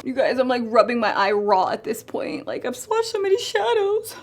You guys, I'm like rubbing my eye raw at this point. Like I've swatched so many shadows.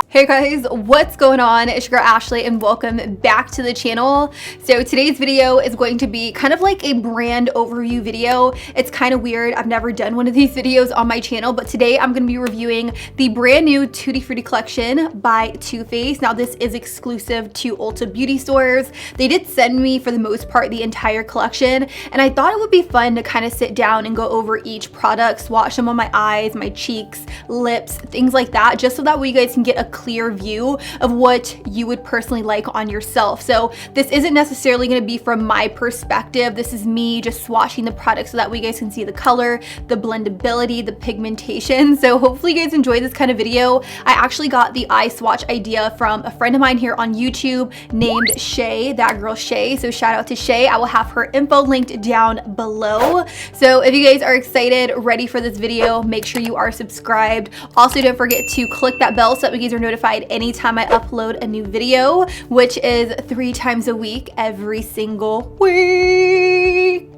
Hey guys, what's going on? It's your girl Ashley and welcome back to the channel. So today's video is going to be kind of like a brand overview video. It's kind of weird. I've never done one of these videos on my channel, but today I'm going to be reviewing the brand new Tutti Frutti collection by TooFaced. Now this is exclusive to Ulta beauty stores. They did send me for the most part the entire collection, and I thought it would be fun to kind of sit down and go over each product, swatch them on my eyes, my cheeks, lips, things like that, just so that way you guys can get a clear view of what you would personally like on yourself. So this isn't necessarily going to be from my perspective. This is me just swatching the product so that way you guys can see the color, the blendability, the pigmentation. So hopefully you guys enjoy this kind of video. I actually got the eye swatch idea from a friend of mine here on YouTube named Shay, that girl Shay. So shout out to Shay. I will have her info linked down below. So if you guys are excited, ready for this video, make sure you are subscribed. Also, don't forget to click that bell so that you guys are notified anytime I upload a new video, which is 3 times a week, every single week.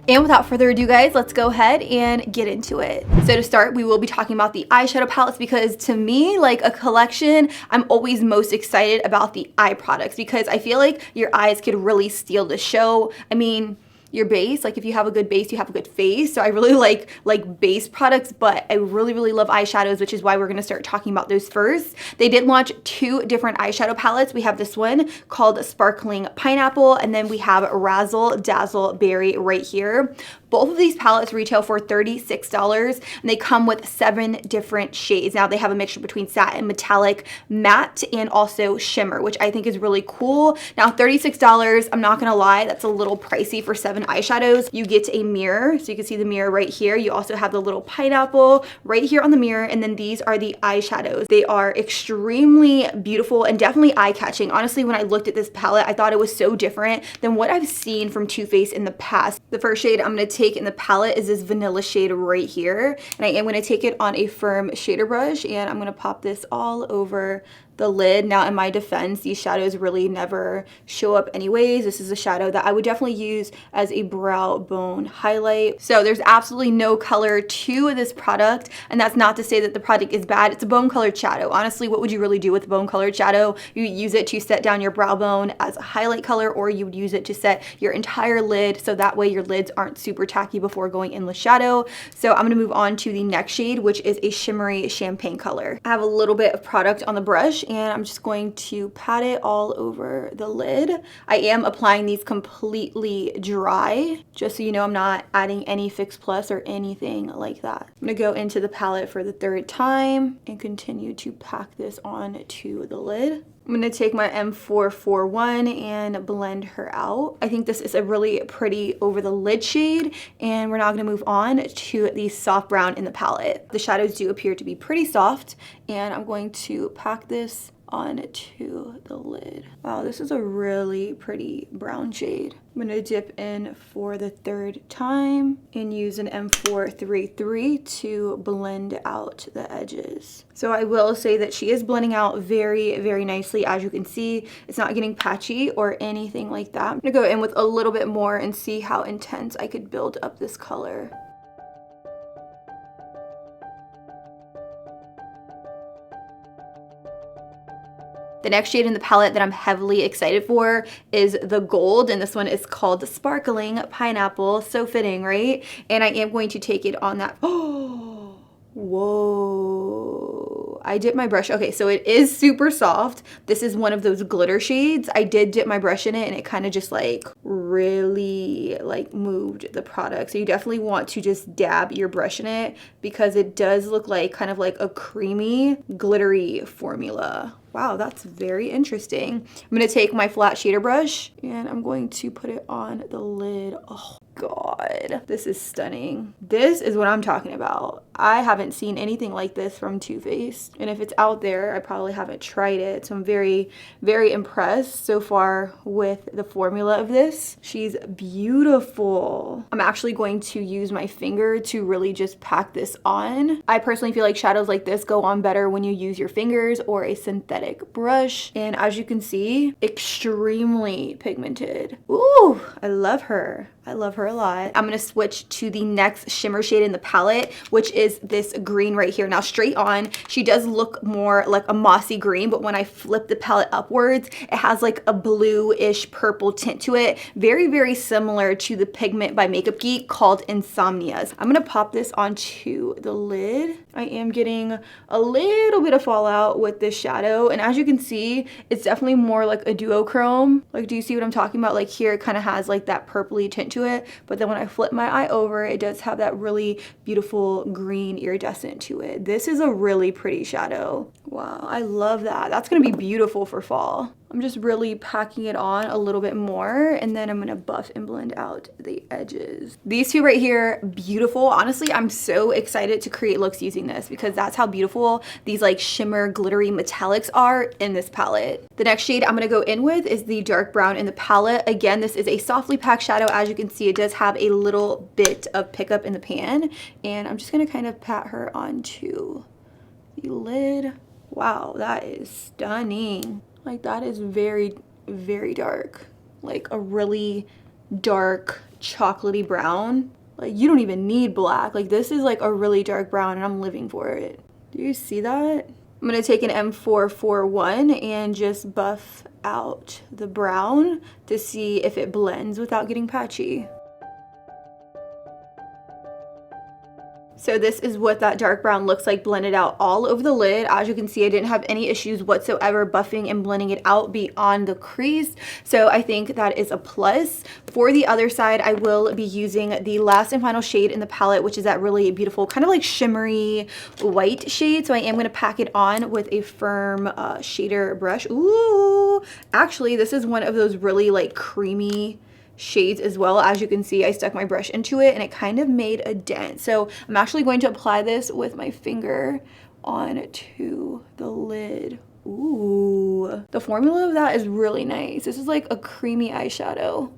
And without further ado, guys, let's go ahead and get into it. So to start, we will be talking about the eyeshadow palettes because to me, like a collection, I'm always most excited about the eye products because I feel like your eyes could really steal the show. I mean, your base, like if you have a good base, you have a good face. So I really like base products, but I really love eyeshadows, which is why we're going to start talking about those first. They did launch 2 different eyeshadow palettes. We have this one called Sparkling Pineapple, and then we have Razzle Dazzle Berry right here. Both of these palettes retail for $36, and they come with 7 different shades. Now they have a mixture between satin, metallic, matte, and also shimmer, which I think is really cool. Now $36, I'm not gonna lie, that's a little pricey for 7 eyeshadows. You get a mirror, so you can see the mirror right here. You also have the little pineapple right here on the mirror, and then these are the eyeshadows. They are extremely beautiful and definitely eye-catching. Honestly, when I looked at this palette, I thought it was so different than what I've seen from TooFaced in the past. The first shade I'm gonna take in the palette is this vanilla shade right here, and I am going to take it on a firm shader brush, and I'm going to pop this all over the lid. Now in my defense, these shadows really never show up anyways. This is a shadow that I would definitely use as a brow bone highlight. So there's absolutely no color to this product, and that's not to say that the product is bad. It's a bone colored shadow. Honestly, what would you really do with a bone colored shadow? You use it to set down your brow bone as a highlight color, or you would use it to set your entire lid so that way your lids aren't super tacky before going in with shadow. So I'm going to move on to the next shade, which is a shimmery champagne color. I have a little bit of product on the brush, and I'm just going to pat it all over the lid. I am applying these completely dry, just so you know I'm not adding any Fix Plus or anything like that. I'm gonna go into the palette for the 3rd time and continue to pack this on to the lid. I'm going to take my M441 and blend her out. I think this is a really pretty over the lid shade, and we're now going to move on to the soft brown in the palette. The shadows do appear to be pretty soft, and I'm going to pack this onto the lid. Wow, this is a really pretty brown shade. I'm going to dip in for the 3rd time and use an M433 to blend out the edges. So I will say that she is blending out very nicely. As you can see, it's not getting patchy or anything like that. I'm going to go in with a little bit more and see how intense I could build up this color. The next shade in the palette that I'm heavily excited for is the gold, and this one is called Sparkling Pineapple. So fitting, right? And I am going to take it on that. Oh, whoa. I dipped my brush. Okay, so it is super soft. This is one of those glitter shades. I did dip my brush in it, and it kind of just like really like moved the product. So you definitely want to just dab your brush in it because it does look like kind of like a creamy, glittery formula. Wow, that's very interesting. I'm going to take my flat shader brush and I'm going to put it on the lid. Oh God, this is stunning. This is what I'm talking about. I haven't seen anything like this from TooFaced, and if it's out there, I probably haven't tried it. So I'm very impressed so far with the formula of this. She's beautiful. I'm actually going to use my finger to really just pack this on. I personally feel like shadows like this go on better when you use your fingers or a synthetic brush. And as you can see, extremely pigmented. Ooh, I love her. I love her a lot. I'm gonna switch to the next shimmer shade in the palette, which is this green right here. Now straight on, she does look more like a mossy green, but when I flip the palette upwards, it has like a bluish purple tint to it. Very, very similar to the pigment by Makeup Geek called Insomnias. I'm gonna pop this onto the lid. I am getting a little bit of fallout with this shadow, and as you can see, it's definitely more like a duochrome. Like, do you see what I'm talking about? Like here, it kind of has like that purpley tint to it, but then when I flip my eye over, it does have that really beautiful green iridescent to it. This is a really pretty shadow. Wow, I love that. That's gonna be beautiful for fall. I'm just really packing it on a little bit more, and then I'm gonna buff and blend out the edges. These two right here, beautiful. Honestly, I'm so excited to create looks using this because that's how beautiful these like shimmer glittery metallics are in this palette. The next shade I'm gonna go in with is the dark brown in the palette. Again, this is a softly packed shadow. As you can see, it does have a little bit of pickup in the pan, and I'm just gonna kind of pat her onto the lid. Wow, that is stunning. Like, that is very, very dark. Like a really dark chocolatey brown. Like, you don't even need black. Like, this is like a really dark brown, and I'm living for it. Do you see that? I'm gonna take an M441 and just buff out the brown to see if it blends without getting patchy. So this is what that dark brown looks like blended out all over the lid. As you can see, I didn't have any issues whatsoever buffing and blending it out beyond the crease. So I think that is a plus. For the other side, I will be using the last and final shade in the palette, which is that really beautiful kind of like shimmery white shade. So I am going to pack it on with a firm shader brush. Ooh, actually, this is one of those really like creamy shades as well. As you can see, I stuck my brush into it and it kind of made a dent. So I'm actually going to apply this with my finger onto the lid. Ooh, the formula of that is really nice. This is like a creamy eyeshadow,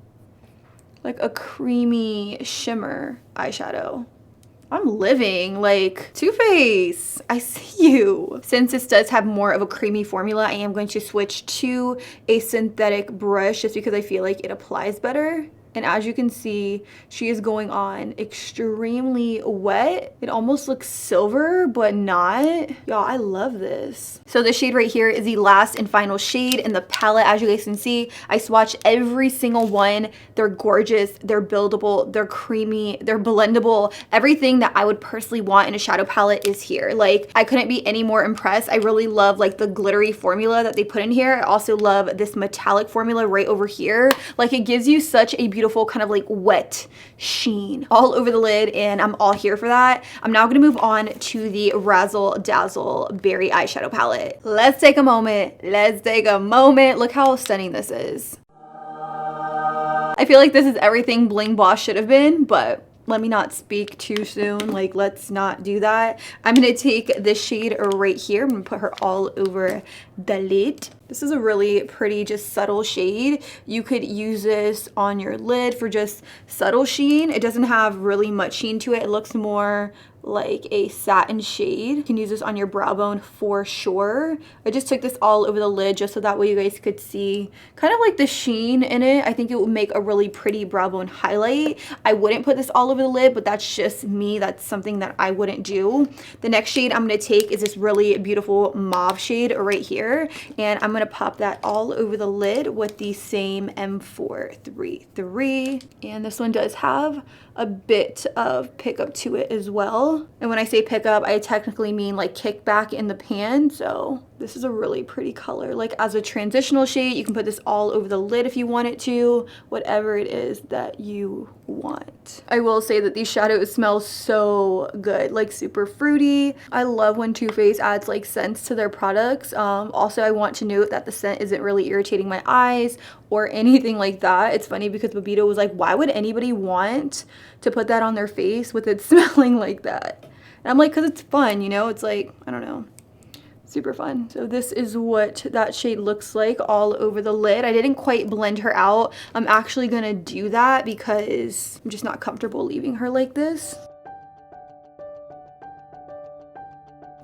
like a creamy shimmer eyeshadow. I'm living like TooFaced. I see you. Since this does have more of a creamy formula, I am going to switch to a synthetic brush just because I feel like it applies better. And as you can see, she is going on extremely wet. It almost looks silver, but not. Y'all, I love this. So the shade right here is the last and final shade in the palette. As you guys can see, I swatched every single one. They're gorgeous, they're buildable, they're creamy, they're blendable. Everything that I would personally want in a shadow palette is here. Like, I couldn't be any more impressed. I really love like the glittery formula that they put in here. I also love this metallic formula right over here. Like, it gives you such a beautiful kind of like wet sheen all over the lid, and I'm all here for that. I'm now gonna move on to the Razzle Dazzle Berry eyeshadow palette. Let's take a moment. Let's take a moment. Look how stunning this is. I feel like this is everything Bling Boss should have been, but let me not speak too soon. Like, let's not do that. I'm gonna take this shade right here. I'm gonna put her all over the lid. This is a really pretty, just subtle shade. You could use this on your lid for just subtle sheen. It doesn't have really much sheen to it. It looks more like a satin shade. You can use this on your brow bone for sure. I just took this all over the lid just so that way you guys could see kind of like the sheen in it. I think it would make a really pretty brow bone highlight. I wouldn't put this all over the lid, but that's just me. That's something that I wouldn't do. The next shade I'm going to take is this really beautiful mauve shade right here, and I'm going to pop that all over the lid with the same M433, and this one does have a bit of pickup to it as well. And when I say pickup, I technically mean like kickback in the pan. So this is a really pretty color. Like, as a transitional shade, you can put this all over the lid if you want it to, whatever it is that you want. I will say that these shadows smell so good, like super fruity. I love when TooFaced adds like scents to their products. Also, I want to note that the scent isn't really irritating my eyes or anything like that. It's funny because Babito was like, why would anybody want to put that on their face with it smelling like that? And I'm like, because it's fun, you know? It's like, I don't know, super fun. So this is what that shade looks like all over the lid. I didn't quite blend her out. I'm actually gonna do that because I'm just not comfortable leaving her like this.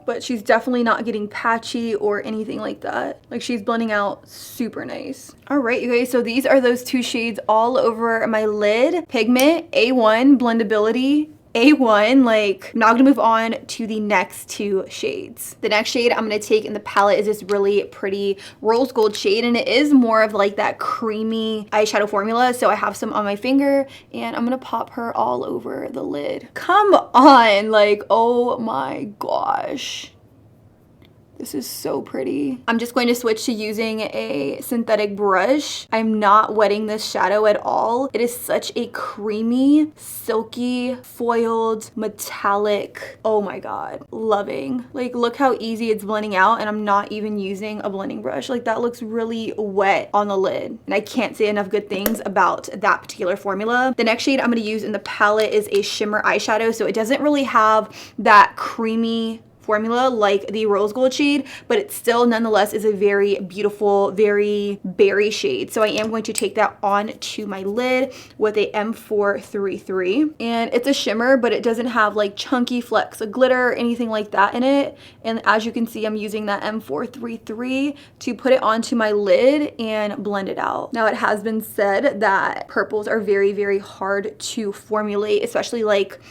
but she's definitely not getting patchy or anything like that. Like, she's blending out super nice. All right, you guys, so these are those two shades all over my lid. Pigment, A1, blendability, A1. Like, I'm now gonna move on to the next two shades. The next shade I'm gonna take in the palette is this really pretty rose gold shade, and it is more of like that creamy eyeshadow formula. So I have some on my finger and I'm gonna pop her all over the lid. Come on, like, oh my gosh. This is so pretty. I'm just going to switch to using a synthetic brush. I'm not wetting this shadow at all. It is such a creamy, silky, foiled, metallic, oh my God, loving. Like, look how easy it's blending out, and I'm not even using a blending brush. Like, that looks really wet on the lid. And I can't say enough good things about that particular formula. The next shade I'm gonna use in the palette is a shimmer eyeshadow. So it doesn't really have that creamy formula like the rose gold shade, but it still nonetheless is a very beautiful, very berry shade. So I am going to take that on to my lid with a M433, and it's a shimmer, but it doesn't have like chunky flecks of glitter or anything like that in it. And as you can see, I'm using that M433 to put it onto my lid and blend it out. Now, it has been said that purples are very, very hard to formulate, especially like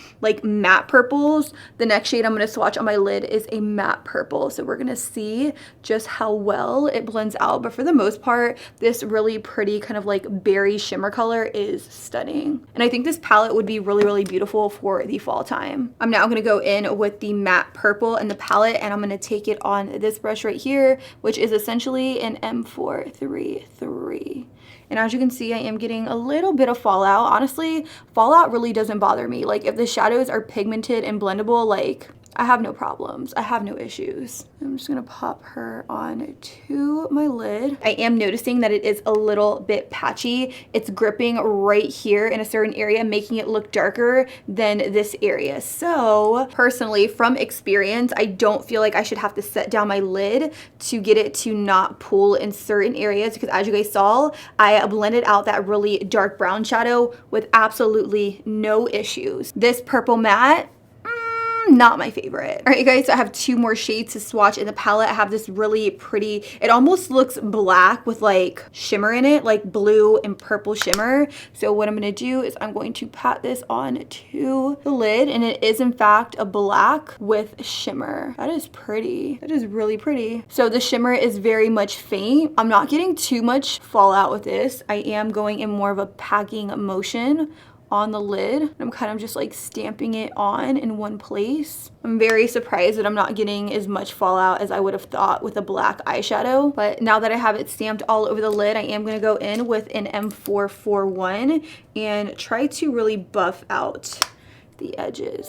matte purples. The next shade I'm going to swatch on my lid is a matte purple, so we're gonna see just how well it blends out. But for the most part, this really pretty kind of like berry shimmer color is stunning, and I think this palette would be really, really beautiful for the fall time. I'm now gonna go in with the matte purple in the palette, and I'm gonna take it on this brush right here, which is essentially an M433. And as you can see, I am getting a little bit of fallout. Honestly, fallout really doesn't bother me. Like, if the shadows are pigmented and blendable, like, I have no problems. I have no issues. I'm just gonna pop her on to my lid. I am noticing that it is a little bit patchy. It's gripping right here in a certain area, making it look darker than this area. So personally, from experience, I don't feel like I should have to set down my lid to get it to not pull in certain areas, because as you guys saw, I blended out that really dark brown shadow with absolutely no issues. This purple matte, not my favorite. All right, you guys, so I have two more shades to swatch in the palette. I have this really pretty, it almost looks black with like shimmer in it, like blue and purple shimmer. So what I'm gonna do is I'm going to pat this on to the lid, and it is in fact a black with shimmer. That is pretty. That is really pretty. So the shimmer is very much faint. I'm not getting too much fallout with this. I am going in more of a packing motion on the lid. I'm kind of just like stamping it on in one place. I'm very surprised that I'm not getting as much fallout as I would have thought with a black eyeshadow. But now that I have it stamped all over the lid, I am going to go in with an M441 and try to really buff out the edges.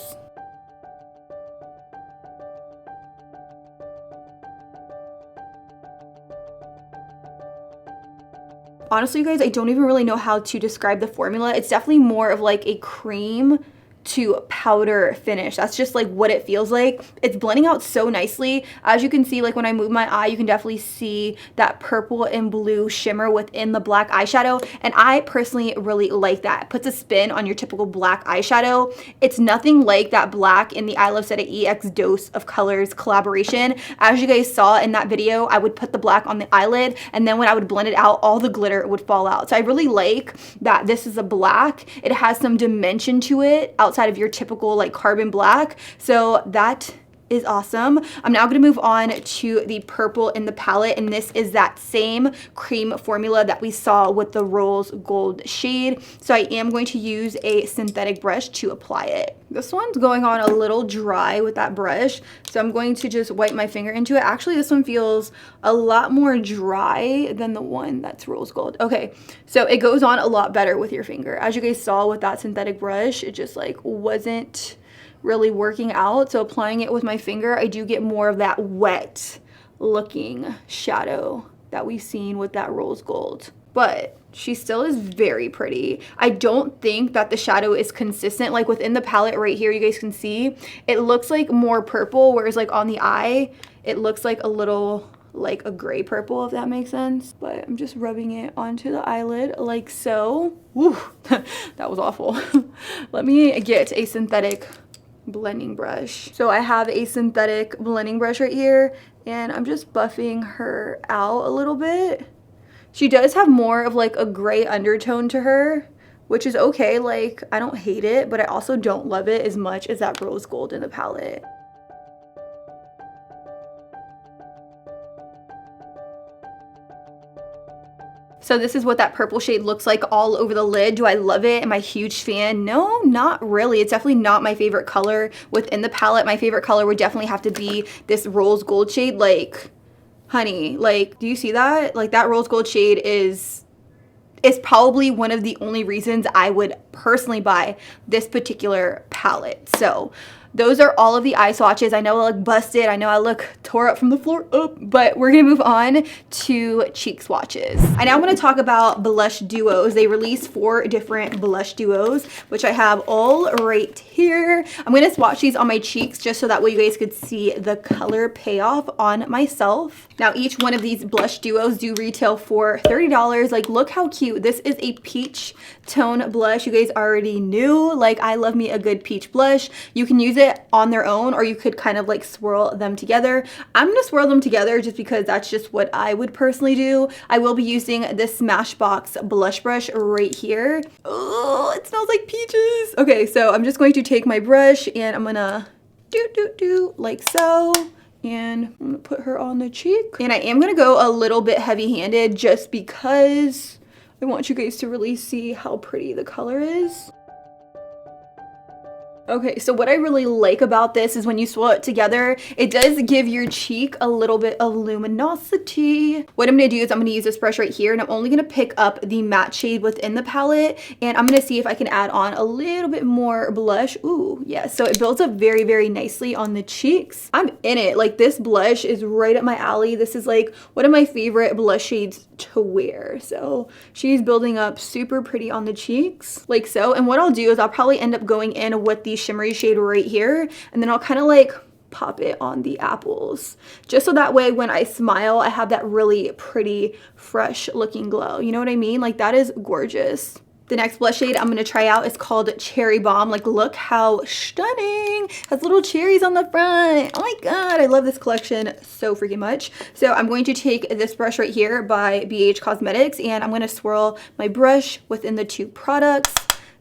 Honestly, you guys, I don't even really know how to describe the formula. It's definitely more of like a cream to powder finish. That's just like what it feels like. It's blending out so nicely. As you can see, like when I move my eye, you can definitely see that purple and blue shimmer within the black eyeshadow. And I personally really like that. It puts a spin on your typical black eyeshadow. It's nothing like that black in the I Love Said It EX Dose of Colors collaboration. As you guys saw in that video, I would put the black on the eyelid, and then when I would blend it out, all the glitter would fall out. So I really like that this is a black. It has some dimension to it outside of your typical like carbon black. So that is awesome. I'm now going to move on to the purple in the palette, and this is that same cream formula that we saw with the rose gold shade. So I am going to use a synthetic brush to apply it. This one's going on a little dry with that brush, so I'm going to just wipe my finger into it. Actually, this one feels a lot more dry than the one that's rose gold. Okay, so it goes on a lot better with your finger. As you guys saw with that synthetic brush, it just like wasn't really working out. So applying it with my finger, I do get more of that wet looking shadow that we've seen with that rose gold. But she still is very pretty. I don't think that the shadow is consistent. Like within the palette right here, you guys can see it looks like more purple, whereas like on the eye, it looks like a little like a gray purple, if that makes sense. But I'm just rubbing it onto the eyelid like so. Woo, that was awful. Let me get a synthetic blending brush. So I have a synthetic blending brush right here, and I'm just buffing her out a little bit. She does have more of like a gray undertone to her, which is okay. Like, I don't hate it, but I also don't love it as much as that rose gold in the palette. So this is what that purple shade looks like all over the lid. Do I love it? Am I a huge fan? No, not really. It's definitely not my favorite color within the palette. My favorite color would definitely have to be this rose gold shade. Like, honey, like, do you see that? Like, that rose gold shade is probably one of the only reasons I would personally buy this particular palette. So those are all of the eye swatches. I know I look busted. I know I look tore up from the floor up, but we're gonna move on to cheek swatches. I now want to talk about blush duos. They released 4 different blush duos, which I have all right here. I'm gonna swatch these on my cheeks just so that way you guys could see the color payoff on myself. Now, each one of these blush duos do retail for $30. Like, look how cute. This is a peach tone blush. You guys already knew, like, I love me a good peach blush. You can use it on their own, or you could kind of like swirl them together. I'm gonna swirl them together just because that's just what I would personally do. I will be using this Smashbox blush brush right here. Oh, it smells like peaches. Okay, so I'm just going to take my brush and I'm gonna do like so. And I'm gonna put her on the cheek. And I am gonna go a little bit heavy-handed just because I want you guys to really see how pretty the color is. Okay, so what I really like about this is when you swirl it together, it does give your cheek a little bit of luminosity. What I'm gonna do is I'm gonna use this brush right here, and I'm only gonna pick up the matte shade within the palette, and I'm gonna see if I can add on a little bit more blush. Ooh, yeah, so it builds up very, very nicely on the cheeks. I'm in it. Like, this blush is right up my alley. This is like one of my favorite blush shades to wear. So she's building up super pretty on the cheeks, like so. And what I'll do is I'll probably end up going in with the shimmery shade right here, and then I'll kind of like pop it on the apples, just so that way when I smile I have that really pretty fresh looking glow. You know what I mean? Like, that is gorgeous. The next blush shade I'm going to try out is called Cherry Bomb. Like, look how stunning. Has little cherries on the front. Oh my god, I love this collection so freaking much. So I'm going to take this brush right here by BH Cosmetics, and I'm going to swirl my brush within the 2 products,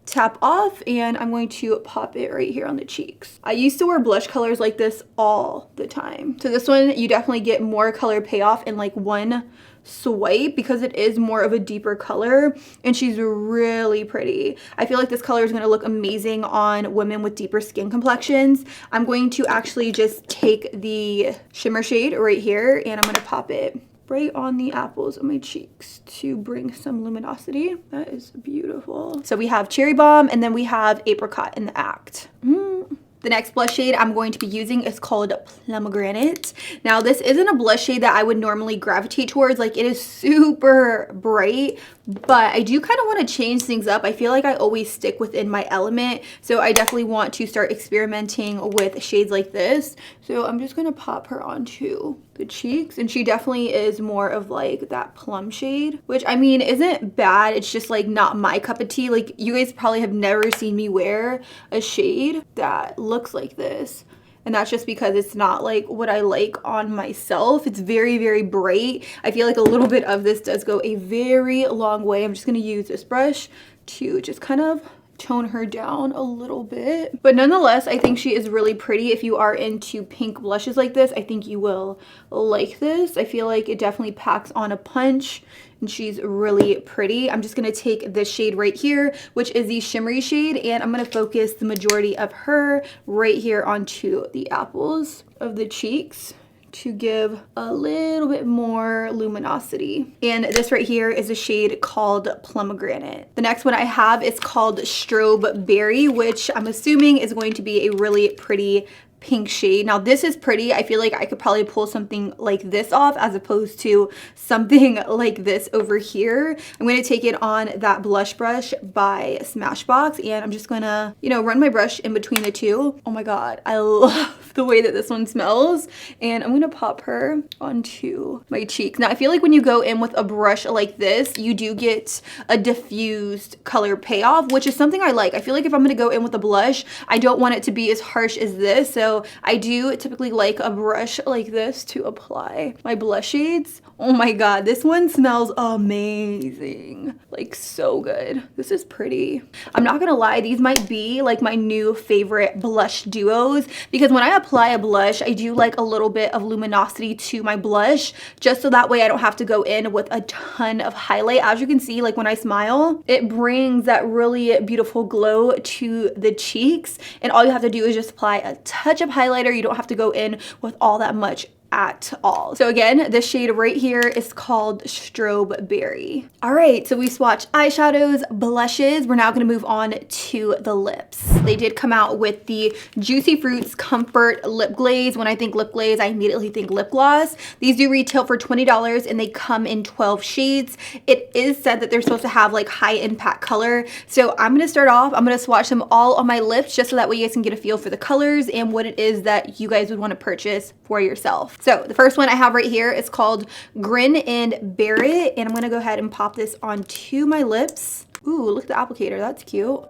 tap off, and I'm going to pop it right here on the cheeks. I used to wear blush colors like this all the time. So this one, you definitely get more color payoff in like one swipe because it is more of a deeper color, and she's really pretty. I feel like this color is going to look amazing on women with deeper skin complexions. I'm going to actually just take the shimmer shade right here, and I'm going to pop it right on the apples of my cheeks to bring some luminosity. That is beautiful. So we have Cherry Bomb, and then we have Apricot in the Act. The next blush shade I'm going to be using is called Pomegranate. Now, this isn't a blush shade that I would normally gravitate towards. Like, it is super bright, but I do kind of want to change things up. I feel like I always stick within my element, so I definitely want to start experimenting with shades like this. So I'm just going to pop her onto the cheeks, and she definitely is more of like that plum shade, which I mean isn't bad. It's just like not my cup of tea. Like, you guys probably have never seen me wear a shade that looks like this, and that's just because it's not like what I like on myself. It's very, very bright. I feel like a little bit of this does go a very long way. I'm just going to use this brush to just kind of tone her down a little bit, but nonetheless I think she is really pretty. If you are into pink blushes like this, I think you will like this. I feel like it definitely packs on a punch, and she's really pretty. I'm just going to take this shade right here, which is the shimmery shade, and I'm going to focus the majority of her right here onto the apples of the cheeks to give a little bit more luminosity. And this right here is a shade called Pomegranate. The next one I have is called Strobe Berry, which I'm assuming is going to be a really pretty pink shade. Now this is pretty. I feel like I could probably pull something like this off as opposed to something like this over here. I'm going to take it on that blush brush by Smashbox, and I'm just gonna, you know, run my brush in between the two. Oh my god, I love the way that this one smells, and I'm gonna pop her onto my cheeks. Now I feel like when you go in with a brush like this, you do get a diffused color payoff, which is something I like. I feel like if I'm gonna go in with a blush, I don't want it to be as harsh as this, so I do typically like a brush like this to apply my blush shades. Oh my god, this one smells amazing. Like so good. This is pretty. I'm not gonna lie, these might be like my new favorite blush duos, because when I apply a blush, I do like a little bit of luminosity to my blush, just so that way I don't have to go in with a ton of highlight. As you can see, like when I smile, it brings that really beautiful glow to the cheeks, and all you have to do is just apply a touch of highlighter. You don't have to go in with all that much at all. So again, this shade right here is called Strobe Berry. All right, so we swatched eyeshadows, blushes. We're now gonna move on to the lips. They did come out with the Tutti Fruits Comfort Lip Glaze. When I think lip glaze, I immediately think lip gloss. These do retail for $20 and they come in 12 shades. It is said that they're supposed to have like high impact color. So I'm gonna start off, I'm gonna swatch them all on my lips just so that way you guys can get a feel for the colors and what it is that you guys would wanna purchase for yourself. So the first one I have right here is called Grin and Bear It, and I'm gonna go ahead and pop this onto my lips. Ooh, look at the applicator, that's cute.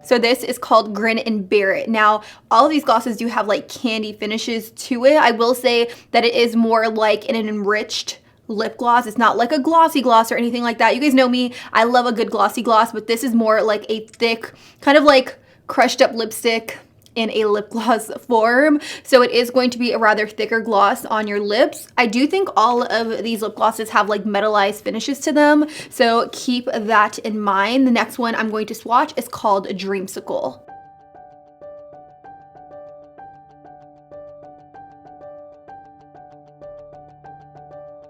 So this is called Grin and Bear It. Now, all of these glosses do have like candy finishes to it. I will say that it is more like an enriched lip gloss. It's not like a glossy gloss or anything like that. You guys know me, I love a good glossy gloss, but this is more like a thick, kind of like crushed up lipstick in a lip gloss form. So it is going to be a rather thicker gloss on your lips. I do think all of these lip glosses have like metallized finishes to them, so keep that in mind. The next one I'm going to swatch is called Dreamsicle.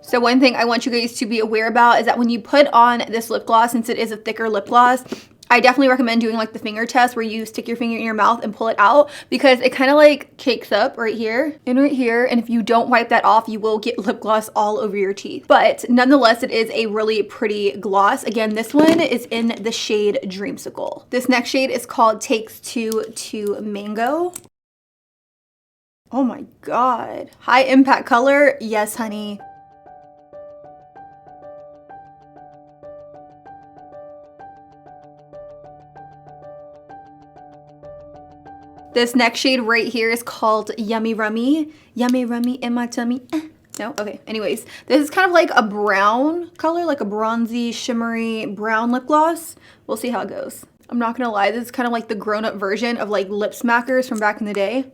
So one thing I want you guys to be aware about is that when you put on this lip gloss, since it is a thicker lip gloss, I definitely recommend doing like the finger test where you stick your finger in your mouth and pull it out, because it kind of like cakes up right here and right here. And if you don't wipe that off, you will get lip gloss all over your teeth. But nonetheless, it is a really pretty gloss. Again, this one is in the shade Dreamsicle. This next shade is called Takes Two to Mango. Oh my God. High impact color. Yes, honey. This next shade right here is called Yummy Rummy. Yummy Rummy in my tummy. No? Okay. Anyways, this is kind of like a brown color, like a bronzy, shimmery brown lip gloss. We'll see how it goes. I'm not gonna lie, this is kind of like the grown-up version of like lip smackers from back in the day.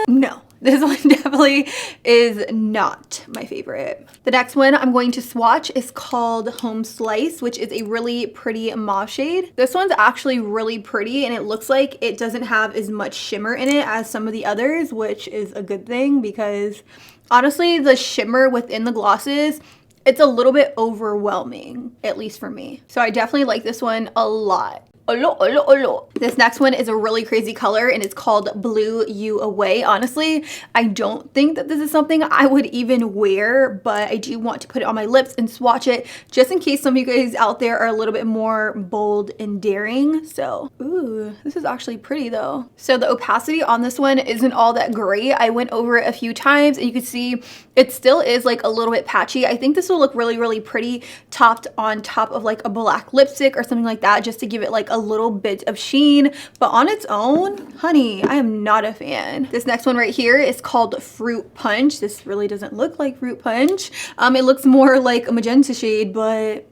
No. This one definitely is not my favorite. The next one I'm going to swatch is called Home Slice, which is a really pretty mauve shade. This one's actually really pretty, and it looks like it doesn't have as much shimmer in it as some of the others, which is a good thing, because honestly, the shimmer within the glosses, it's a little bit overwhelming, at least for me. So I definitely like this one a lot. This next one is a really crazy color, and it's called Blew You Away. Honestly, I don't think that this is something I would even wear, but I do want to put it on my lips and swatch it just in case some of you guys out there are a little bit more bold and daring. So, ooh, this is actually pretty though. So the opacity on this one isn't all that great. I went over it a few times and you can see it still is like a little bit patchy. I think this will look really, really pretty topped on top of like a black lipstick or something like that, just to give it like a little bit of sheen, but on its own, honey, I am not a fan. This next one right here is called Fruit Punch. This really doesn't look like Fruit Punch. It looks more like a magenta shade, but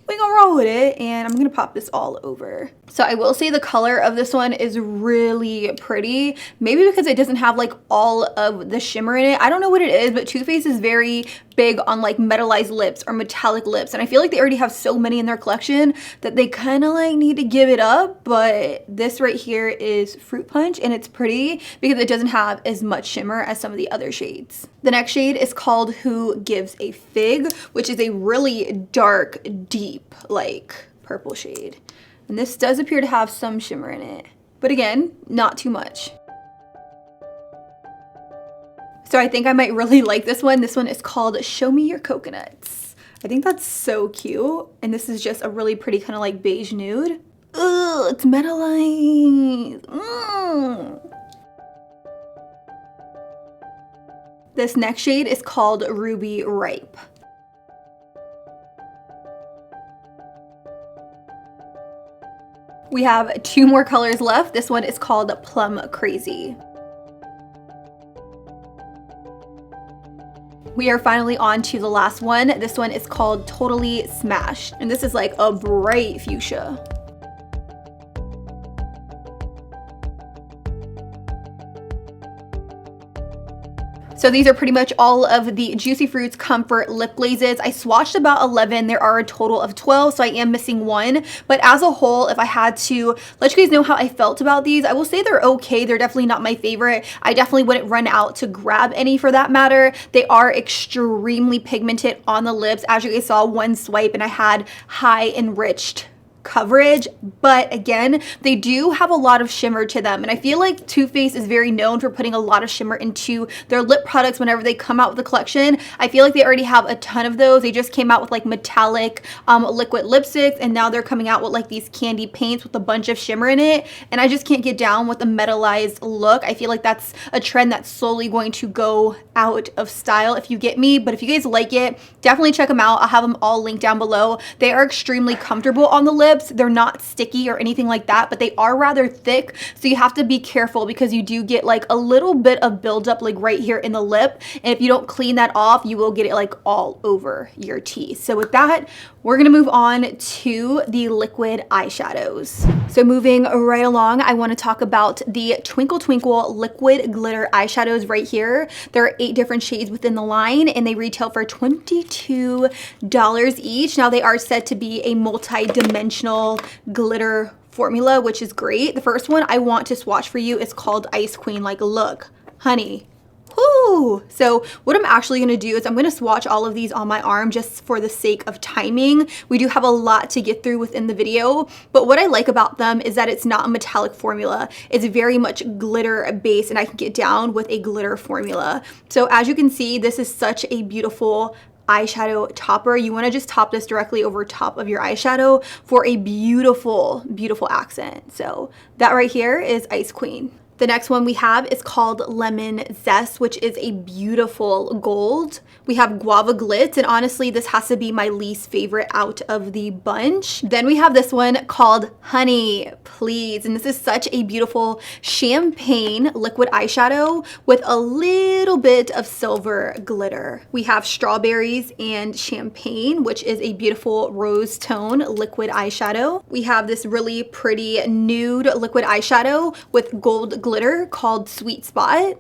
we gonna roll with it, and I'm gonna pop this all over. So I will say the color of this one is really pretty, maybe because it doesn't have like all of the shimmer in it. I don't know what it is, but Too Faced is very big on like metallized lips or metallic lips, and I feel like they already have so many in their collection that they kind of like need to give it up. But this right here is Fruit Punch, and it's pretty because it doesn't have as much shimmer as some of the other shades. The next shade is called Who Gives a Fig, which is a really dark, deep, like purple shade. And this does appear to have some shimmer in it, but again, not too much. So I think I might really like this one. This one is called Show Me Your Coconuts. I think that's so cute. And this is just a really pretty kind of like beige nude. Ugh, it's metallized. This next shade is called Ruby Ripe. We have 2 more colors left. This one is called Plum Crazy. We are finally on to the last one. This one is called Totally Smashed. And this is like a bright fuchsia. So these are pretty much all of the Juicy Fruits Comfort lip glazes. I swatched about 11. There are a total of 12, so I am missing one. But as a whole, if I had to let you guys know how I felt about these, I will say they're okay. They're definitely not my favorite. I definitely wouldn't run out to grab any for that matter. They are extremely pigmented on the lips. As you guys saw, one swipe and I had high enriched coverage, but again, they do have a lot of shimmer to them, and I feel like Too Faced is very known for putting a lot of shimmer into their lip products whenever they come out with a collection. I feel like they already have a ton of those. They just came out with like metallic liquid lipsticks, and now they're coming out with like these candy paints with a bunch of shimmer in it, and I just can't get down with the metallized look. I feel like that's a trend that's slowly going to go out of style, if you get me. But if you guys like it, definitely check them out. I'll have them all linked down below. They are extremely comfortable on the lips. They're not sticky or anything like that, but they are rather thick, so you have to be careful because you do get like a little bit of buildup like right here in the lip, and if you don't clean that off, you will get it like all over your teeth. So with that, we're gonna move on to the liquid eyeshadows. So moving right along, I want to talk about the Twinkle Twinkle liquid glitter eyeshadows right here. There are 8 different shades within the line, and they retail for $22 each. Now they are said to be a multi-dimensional glitter formula, which is great. The first one I want to swatch for you is called Ice Queen. Like, look, honey. Woo! So what I'm actually going to do is I'm going to swatch all of these on my arm just for the sake of timing. We do have a lot to get through within the video, but what I like about them is that it's not a metallic formula. It's very much glitter based, and I can get down with a glitter formula. So as you can see, this is such a beautiful eyeshadow topper. You want to just top this directly over top of your eyeshadow for a beautiful, beautiful accent. So that right here is Ice Queen. The next one we have is called Lemon Zest, which is a beautiful gold. We have Guava Glitz, and honestly, this has to be my least favorite out of the bunch. Then we have this one called Honey Please, and this is such a beautiful champagne liquid eyeshadow with a little bit of silver glitter. We have Strawberries and Champagne, which is a beautiful rose tone liquid eyeshadow. We have this really pretty nude liquid eyeshadow with gold glitter called Sweet Spot.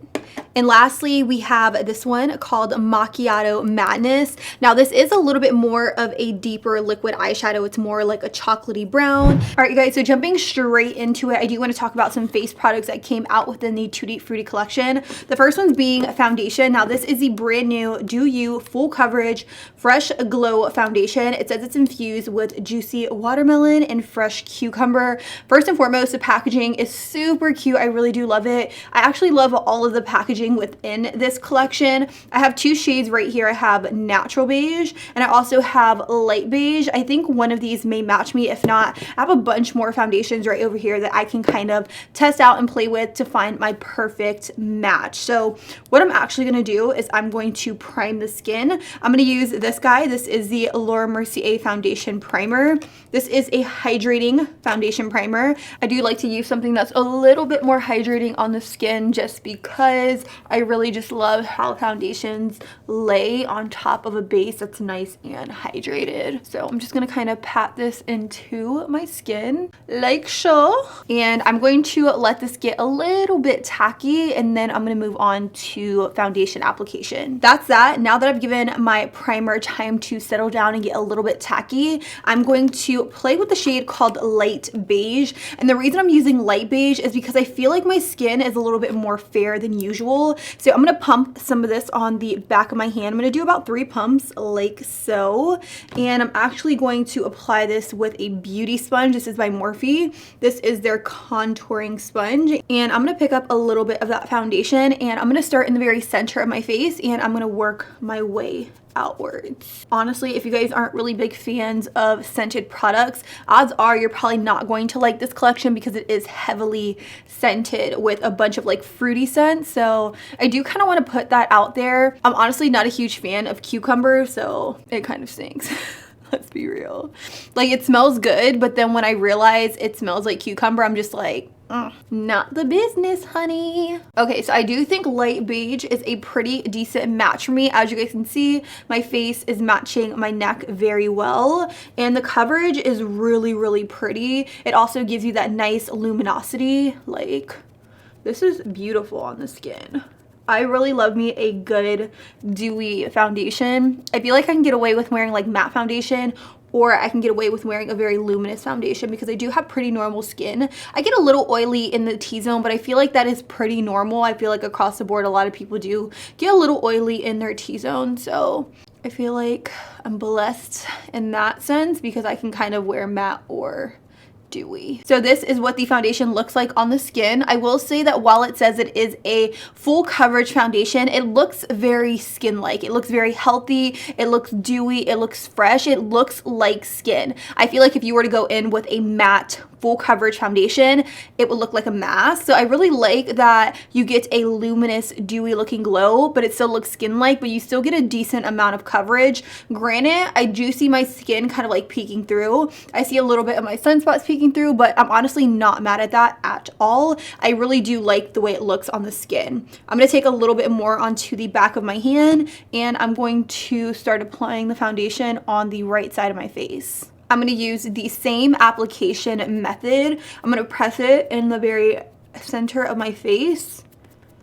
And lastly, we have this one called Macchiato Madness. Now this is a little bit more of a deeper liquid eyeshadow. It's more like a chocolatey brown. All right, you guys, so jumping straight into it, I do want to talk about some face products that came out within the Tutti Frutti collection. The first one's being foundation. Now this is the brand new Do You Full Coverage Fresh Glow Foundation. It says it's infused with juicy watermelon and fresh cucumber. First and foremost, the packaging is super cute. I really do love it. I actually love all of the packaging within this collection. I have 2 shades right here. I have natural beige and I also have light beige. I think one of these may match me. If not, I have a bunch more foundations right over here that I can kind of test out and play with to find my perfect match. So what I'm actually going to do is I'm going to prime the skin. I'm going to use this guy. This is the Laura Mercier Foundation Primer. This is a hydrating foundation primer. I do like to use something that's a little bit more hydrating on the skin just because I really just love how foundations lay on top of a base that's nice and hydrated. So I'm just gonna kind of pat this into my skin like so. And I'm going to let this get a little bit tacky, and then I'm gonna move on to foundation application. That's that. Now that I've given my primer time to settle down and get a little bit tacky, I'm going to play with the shade called Light Beige. And the reason I'm using light beige is because I feel like my skin is a little bit more fair than usual. neutral. So I'm going to pump some of this on the back of my hand. I'm going to do about 3 pumps like so. And I'm actually going to apply this with a beauty sponge. This is by Morphe. This is their contouring sponge. And I'm going to pick up a little bit of that foundation, and I'm going to start in the very center of my face, and I'm going to work my way outwards. Honestly, if you guys aren't really big fans of scented products, odds are you're probably not going to like this collection because it is heavily scented with a bunch of like fruity scents. So I do kind of want to put that out there. I'm honestly not a huge fan of cucumber, so it kind of stinks. Let's be real. Like, it smells good, but then when I realize it smells like cucumber, I'm just like, not the business, honey. Okay, so I do think light beige is a pretty decent match for me. As you guys can see, my face is matching my neck very well, and the coverage is really, really pretty. It also gives you that nice luminosity. Like, this is beautiful on the skin. I really love me a good dewy foundation. I feel like I can get away with wearing like matte foundation, or I can get away with wearing a very luminous foundation because I do have pretty normal skin. I get a little oily in the T-zone, but I feel like that is pretty normal. I feel like across the board, a lot of people do get a little oily in their T-zone. So I feel like I'm blessed in that sense because I can kind of wear matte or dewy. So this is what the foundation looks like on the skin. I will say that while it says it is a full coverage foundation, it looks very skin-like. It looks very healthy. It looks dewy. It looks fresh. It looks like skin. I feel like if you were to go in with a matte full coverage foundation, it would look like a mask. So I really like that you get a luminous, dewy looking glow, but it still looks skin-like, but you still get a decent amount of coverage. Granted, I do see my skin kind of like peeking through. I see a little bit of my sunspots peeking through, but I'm honestly not mad at that at all. I really do like the way it looks on the skin. I'm going to take a little bit more onto the back of my hand, and I'm going to start applying the foundation on the right side of my face. I'm going to use the same application method. I'm going to press it in the very center of my face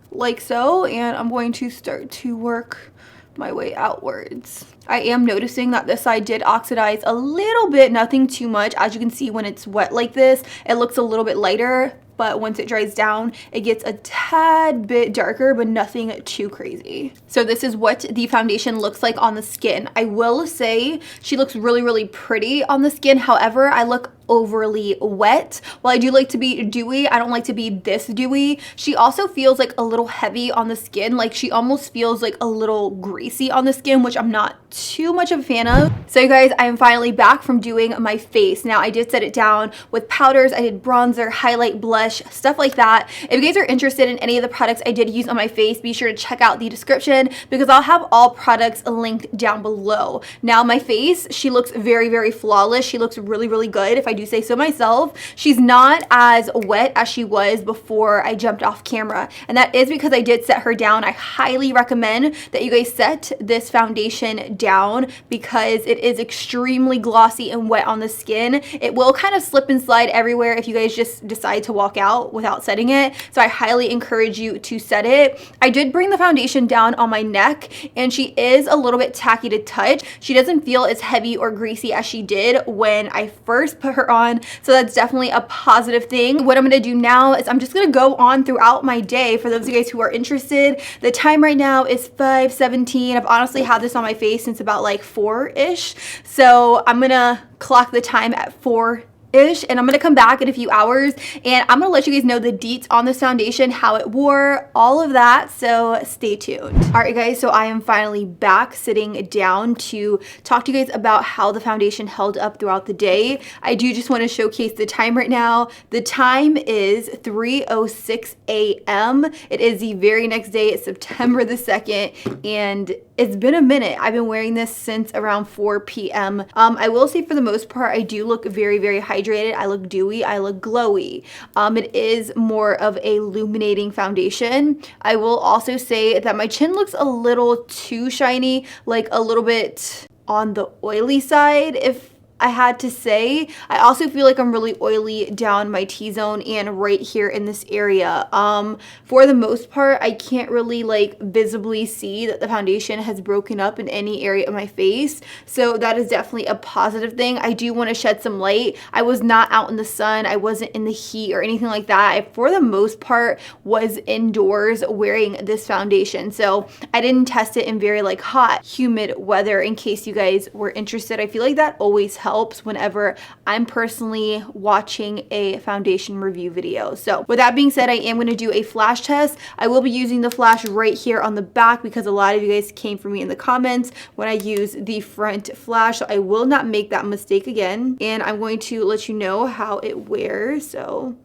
like so, and I'm going to start to work my way outwards. I am noticing that this side did oxidize a little bit, nothing too much. As you can see, when it's wet like this, it looks a little bit lighter, but once it dries down, it gets a tad bit darker, but nothing too crazy. So this is what the foundation looks like on the skin. I will say she looks really, really pretty on the skin. However, I look overly wet. While I do like to be dewy, I don't like to be this dewy. She also feels like a little heavy on the skin. Like, she almost feels like a little greasy on the skin, which I'm not too much of a fan of. So you guys, I am finally back from doing my face. Now, I did set it down with powders. I did bronzer, highlight, blush, stuff like that. If you guys are interested in any of the products I did use on my face, be sure to check out the description because I'll have all products linked down below. Now, my face, she looks very, very flawless. She looks really, really good, if I do say so myself. She's not as wet as she was before I jumped off camera, and that is because I did set her down. I highly recommend that you guys set this foundation down because it is extremely glossy and wet on the skin. It will kind of slip and slide everywhere if you guys just decide to walk out without setting it, so I highly encourage you to set it. I did bring the foundation down on my neck, and she is a little bit tacky to touch. She doesn't feel as heavy or greasy as she did when I first put her on, so that's definitely a positive thing. What I'm going to do now is I'm just going to go on throughout my day. For those of you guys who are interested, the time right now is 5:17. I've honestly had this on my face since about like 4-ish, so I'm going to clock the time at 4-ish, and I'm gonna come back in a few hours and I'm gonna let you guys know the deets on this foundation, how it wore, all of that, so stay tuned. All right guys, so I am finally back sitting down to talk to you guys about how the foundation held up throughout the day. I do just want to showcase the time right now. The time is 3:06 a.m. It is the very next day. It's September the 2nd, and it's been a minute. I've been wearing this since around 4 p.m. I will say for the most part, I do look very, very hydrated. I look dewy. I look glowy. It is more of a illuminating foundation. I will also say that my chin looks a little too shiny, like a little bit on the oily side, if I had to say. I also feel like I'm really oily down my T-zone and right here in this area. For the most part, I can't really like visibly see that the foundation has broken up in any area of my face. So that is definitely a positive thing. I do want to shed some light. I was not out in the sun. I wasn't in the heat or anything like that. I, for the most part, was indoors wearing this foundation. So I didn't test it in very like hot, humid weather in case you guys were interested. I feel like that always helps whenever I'm personally watching a foundation review video. So with that being said, I am going to do a flash test. I will be using the flash right here on the back because a lot of you guys came for me in the comments when I use the front flash. So I will not make that mistake again. And I'm going to let you know how it wears. So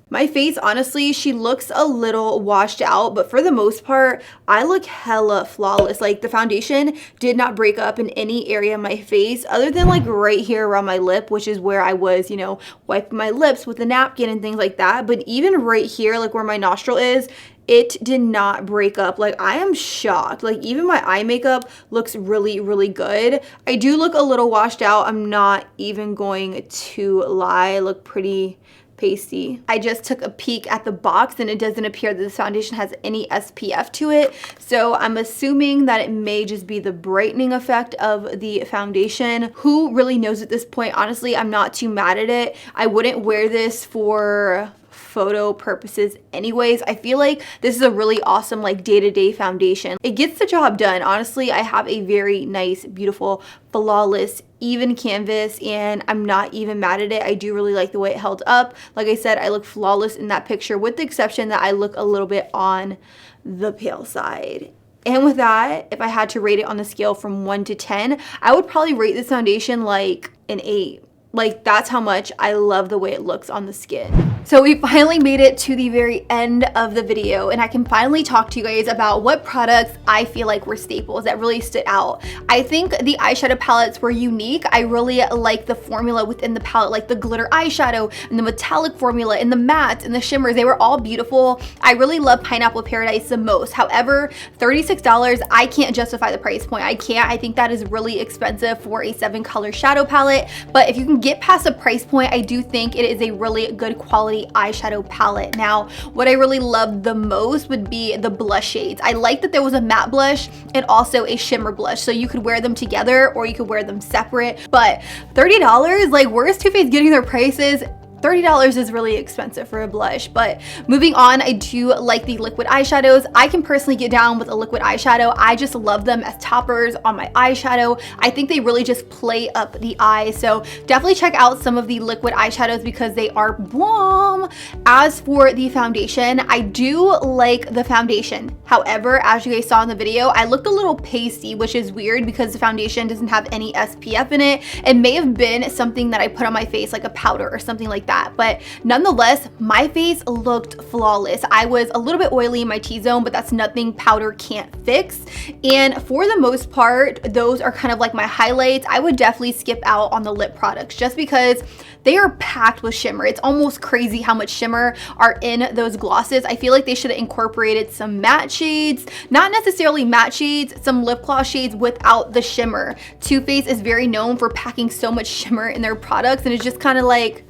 my face, honestly, she looks a little washed out, but for the most part, I look hella flawless. Like the foundation did not break up in any area of my face other than like right here around my lip, which is where I was, you know, wiping my lips with a napkin and things like that. But even right here, like where my nostril is, it did not break up. Like I am shocked. Like even my eye makeup looks really, really good. I do look a little washed out. I'm not even going to lie. I look pretty pasty. I just took a peek at the box and it doesn't appear that this foundation has any SPF to it. So I'm assuming that it may just be the brightening effect of the foundation. Who really knows at this point? Honestly, I'm not too mad at it. I wouldn't wear this for photo purposes anyways. I feel like this is a really awesome like day-to-day foundation. It gets the job done. Honestly, I have a very nice, beautiful, flawless, even canvas and I'm not even mad at it. I do really like the way it held up. Like I said, I look flawless in that picture with the exception that I look a little bit on the pale side. And with that, if I had to rate it on the scale from 1 to 10, I would probably rate this foundation like an 8. Like that's how much I love the way it looks on the skin. So we finally made it to the very end of the video and I can finally talk to you guys about what products I feel like were staples that really stood out. I think the eyeshadow palettes were unique. I really like the formula within the palette, like the glitter eyeshadow and the metallic formula and the mattes and the shimmers. They were all beautiful. I really love Pineapple Paradise the most. However, $36, I can't justify the price point. I can't. I think that is really expensive for a 7-color shadow palette. But if you can get past the price point, I do think it is a really good quality eyeshadow palette. Now, what I really loved the most would be the blush shades. I like that there was a matte blush and also a shimmer blush, so you could wear them together or you could wear them separate. But $30, like where is Too Faced getting their prices? $30 is really expensive for a blush. But moving on, I do like the liquid eyeshadows. I can personally get down with a liquid eyeshadow. I just love them as toppers on my eyeshadow. I think they really just play up the eye. So definitely check out some of the liquid eyeshadows because they are bomb. As for the foundation, I do like the foundation. However, as you guys saw in the video, I looked a little pasty, which is weird because the foundation doesn't have any SPF in it. It may have been something that I put on my face, like a powder or something like that. But nonetheless, my face looked flawless. I was a little bit oily in my T-zone, but that's nothing powder can't fix. And for the most part, those are kind of like my highlights. I would definitely skip out on the lip products just because they are packed with shimmer. It's almost crazy how much shimmer are in those glosses. I feel like they should have incorporated some matte shades, not necessarily matte shades, some lip gloss shades without the shimmer. Too Faced is very known for packing so much shimmer in their products and it's just kind of like,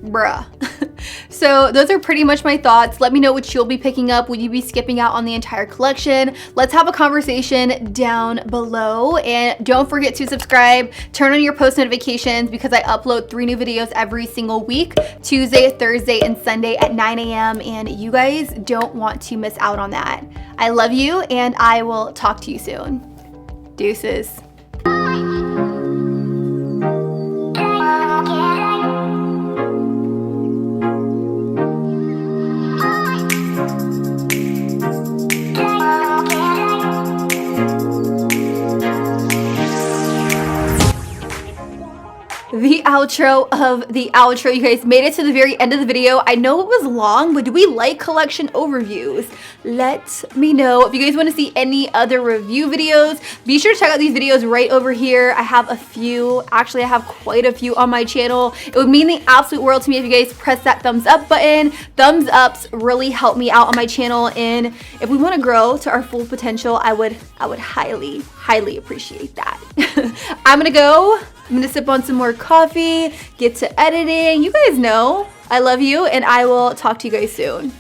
bruh. So those are pretty much my thoughts. Let me know what you'll be picking up. Will you be skipping out on the entire collection? Let's have a conversation down below. And don't forget to subscribe, turn on your post notifications because I upload 3 new videos every single week, Tuesday, Thursday, and Sunday at 9 a.m. And you guys don't want to miss out on that. I love you and I will talk to you soon. Deuces. the outro of the outro. You guys made it to the very end of the video. I know it was long, but do we like collection overviews? Let me know. If you guys want to see any other review videos, be sure to check out these videos right over here. I have a few, actually I have quite a few on my channel. It would mean the absolute world to me if you guys press that thumbs up button. Thumbs ups really help me out on my channel, and if we want to grow to our full potential, I would highly appreciate that. I'm gonna sip on some more coffee, get to editing. You guys know I love you, and I will talk to you guys soon.